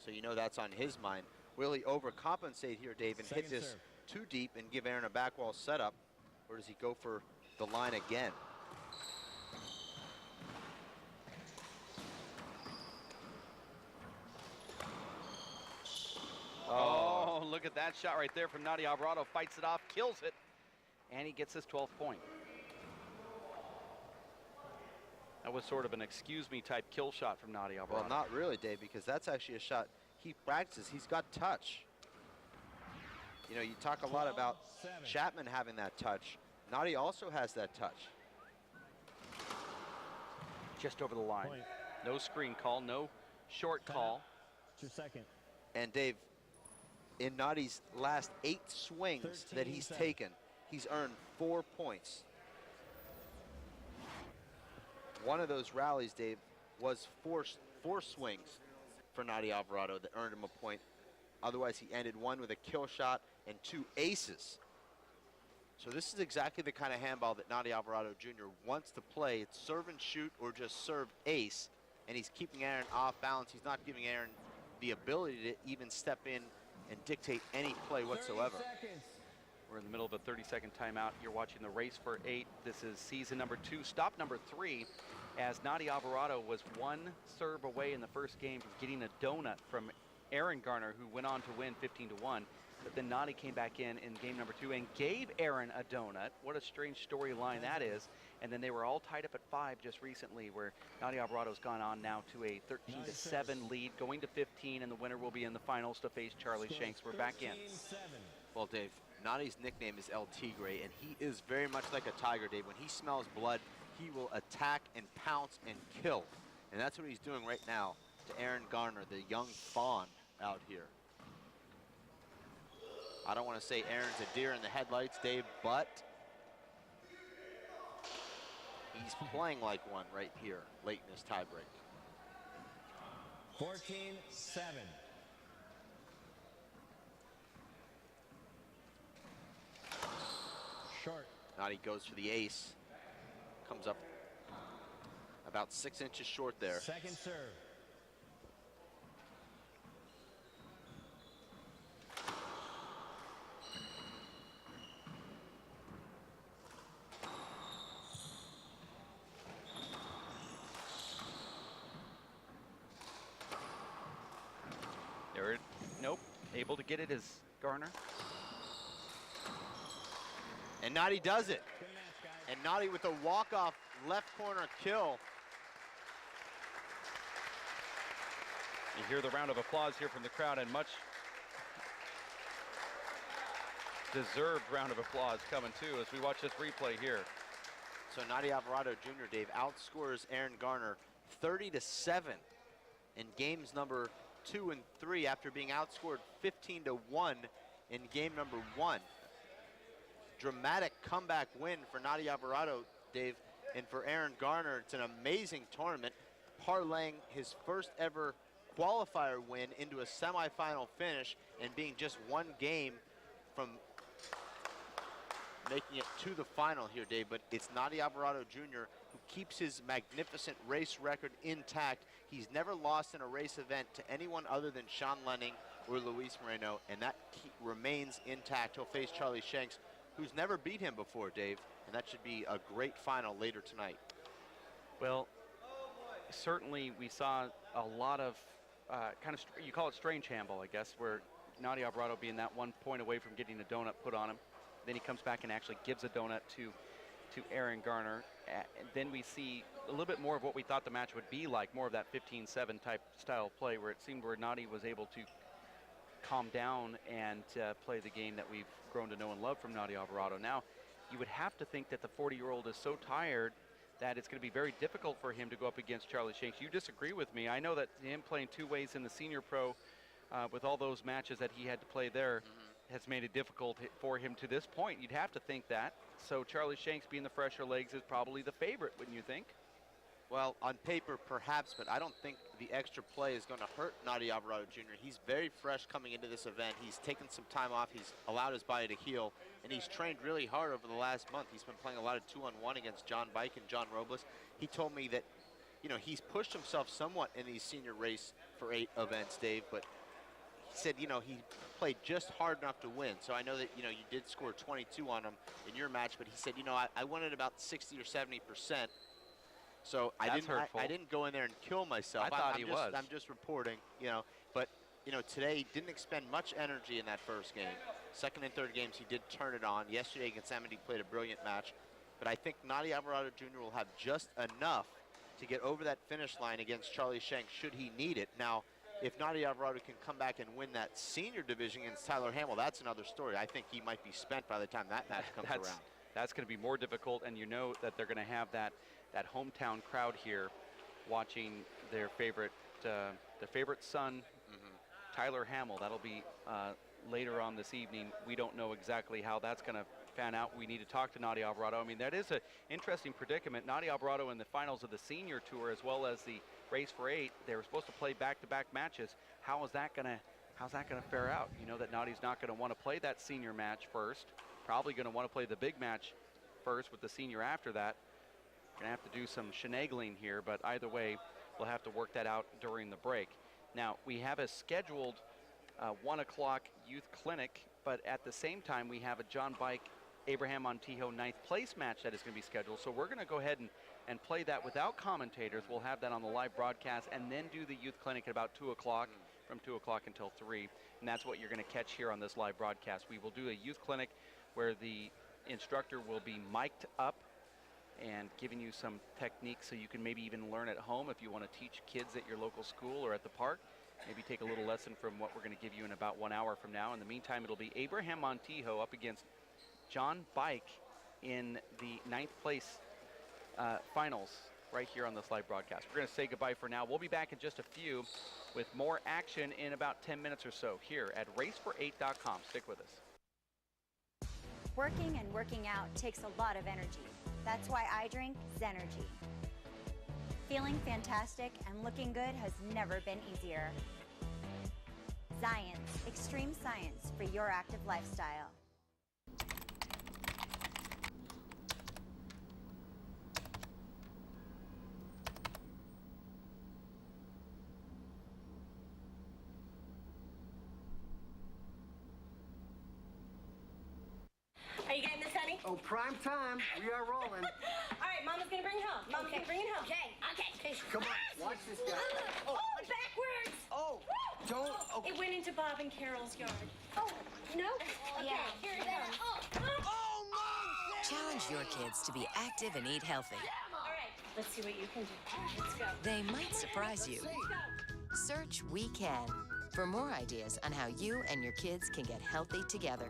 So you know that's on his mind. Will he overcompensate here, Dave, and hit Second this serve. too deep and give Aaron a back wall setup? Or does he go for the line again? Oh, look at that shot right there from Nadi Alvarado. Fights it off, kills it, and he gets his 12th point. That was sort of an excuse me type kill shot from Nadi Alvarado. Well, not really, Dave, because that's actually a shot he practices. He's got touch. You know, you talk a lot about 12-7. Chapman having that touch. Nadi also has that touch. Just over the line. Point. No screen call, no short call. It's your second. And Dave, in Nadi's last 8 swings that he's 13-7. taken, he's earned 4 points. One of those rallies, Dave, was four swings for Nadi Alvarado that earned him a point. Otherwise, he ended one with a kill shot and 2 aces. So this is exactly the kind of handball that Nadi Alvarado Jr. wants to play. It's serve and shoot or just serve ace, and he's keeping Aaron off balance. He's not giving Aaron the ability to even step in and dictate any play whatsoever. 30 seconds. We're in the middle of a 30-second timeout. You're watching the race for 8. This is season number 2, stop number 3, as Nadi Alvarado was 1 serve away in the first game from getting a donut from Aaron Garner, who went on to win 15-1. but then Nadi came back in game number 2 and gave Aaron a donut. What a strange storyline that is. And then they were all tied up at 5 just recently, where Nadi Alvarado's gone on now to a 13-7 lead, going to 15, and the winner will be in the finals to face Charlie Shanks. We're back in. Well, Dave, Nadi's nickname is El Tigre, and he is very much like a tiger, Dave. When he smells blood, he will attack and pounce and kill. And that's what he's doing right now to Aaron Garner, the young fawn out here. I don't want to say Aaron's a deer in the headlights, Dave, but he's playing like one right here late in this tiebreak. 14-7. Short. Nadi goes for the ace. Comes up about 6 inches short there. Second serve. Nope, able to get it is Garner. And Nadi does it. And Nadi with a walk-off left corner kill. You hear the round of applause here from the crowd, and much deserved round of applause coming too as we watch this replay here. So Nadi Alvarado Jr., Dave, outscores Aaron Garner 30-7 in games number 2 and 3 after being outscored 15-1 in game number 1. Dramatic comeback win for Nadi Alvarado, Dave, and for Aaron Garner, it's an amazing tournament, parlaying his first ever qualifier win into a semifinal finish and being just one game from making it to the final here, Dave. But it's Nadi Alvarado Jr. who keeps his magnificent race record intact. He's never lost in a race event to anyone other than Sean Lenning or Luis Moreno, and that remains intact. He'll face Charlie Shanks, who's never beat him before, Dave, and that should be a great final later tonight. Well, certainly we saw a lot of you call it strange handball, I guess, where Nadi Alvarado being that 1 point away from getting a donut put on him. Then he comes back and actually gives a donut to Aaron Garner. And then we see a little bit more of what we thought the match would be like, more of that 15-7 type style play, where it seemed where Nadi was able to calm down and play the game that we've grown to know and love from Nadi Alvarado. Now, you would have to think that the 40-year-old is so tired that it's going to be very difficult for him to go up against Charlie Shanks. You disagree with me. I know that him playing 2 ways in the senior pro with all those matches that he had to play there has made it difficult for him to this point. You'd have to think that. So Charlie Shanks being the fresher legs is probably the favorite, wouldn't you think? Well, on paper, perhaps, but I don't think the extra play is going to hurt Nadi Alvarado Jr. He's very fresh coming into this event. He's taken some time off. He's allowed his body to heal, and he's trained really hard over the last month. He's been playing a lot of 2-on-1 against John Bike and John Robles. He told me that, you know, he's pushed himself somewhat in these senior race for 8 events, Dave, but he said, you know, he played just hard enough to win. So I know that, you know, you did score 22 on him in your match, but he said, you know, I won at about 60 or 70%. So I didn't go in there and kill myself. I thought he was. I'm just reporting, you know. But, you know, today he didn't expend much energy in that first game. Second and third games he did turn it on. Yesterday against Amity played a brilliant match. But I think Nadi Alvarado Jr. will have just enough to get over that finish line against Charlie Shanks should he need it. Now, if Nadi Alvarado can come back and win that senior division against Tyler Hamill, that's another story. I think he might be spent by the time that match comes around. That's going to be more difficult, and you know that they're going to have that hometown crowd here watching their favorite son, Tyler Hamill. That'll be later on this evening. We don't know exactly how that's going to fan out. We need to talk to Nadi Alvarado. I mean, that is an interesting predicament. Nadi Alvarado in the finals of the senior tour, as well as the race for 8, they were supposed to play back-to-back matches. How's that going to fare out? You know that Nadi's not going to want to play that senior match first. Probably going to want to play the big match first with the senior after that. Going to have to do some shenanigans here, but either way, we'll have to work that out during the break. Now, we have a scheduled 1 o'clock youth clinic, but at the same time, we have a John Bike Abraham Montijo 9th place match that is going to be scheduled. So we're going to go ahead and and play that without commentators. We'll have that on the live broadcast and then do the youth clinic at about 2 o'clock, from 2 o'clock until 3. And that's what you're going to catch here on this live broadcast. We will do a youth clinic where the instructor will be mic'd up and giving you some techniques so you can maybe even learn at home if you want to teach kids at your local school or at the park. Maybe take a little lesson from what we're going to give you in about 1 hour from now. In the meantime, it'll be Abraham Montijo up against John Bike in the 9th place finals right here on this live broadcast. We're going to say goodbye for now. We'll be back in just a few with more action in about 10 minutes or so here at racefor8.com. Stick with us. Working and working out takes a lot of energy. That's why I drink Zenergy. Feeling fantastic and looking good has never been easier. Science, extreme science for your active lifestyle. Are you getting this, honey? Oh, prime time. We are rolling. All right, Mama's gonna bring it home. Mama's gonna bring it home. Okay. Come on, watch this guy. Oh, backwards! Oh, don't. Oh. It went into Bob and Carol's yard. Oh, no? Okay, Yeah. here it comes. Oh, no! Challenge your kids to be active and eat healthy. All right, let's see what you can do. Let's go. They might surprise you. Let's go. Search We Can for more ideas on how you and your kids can get healthy together.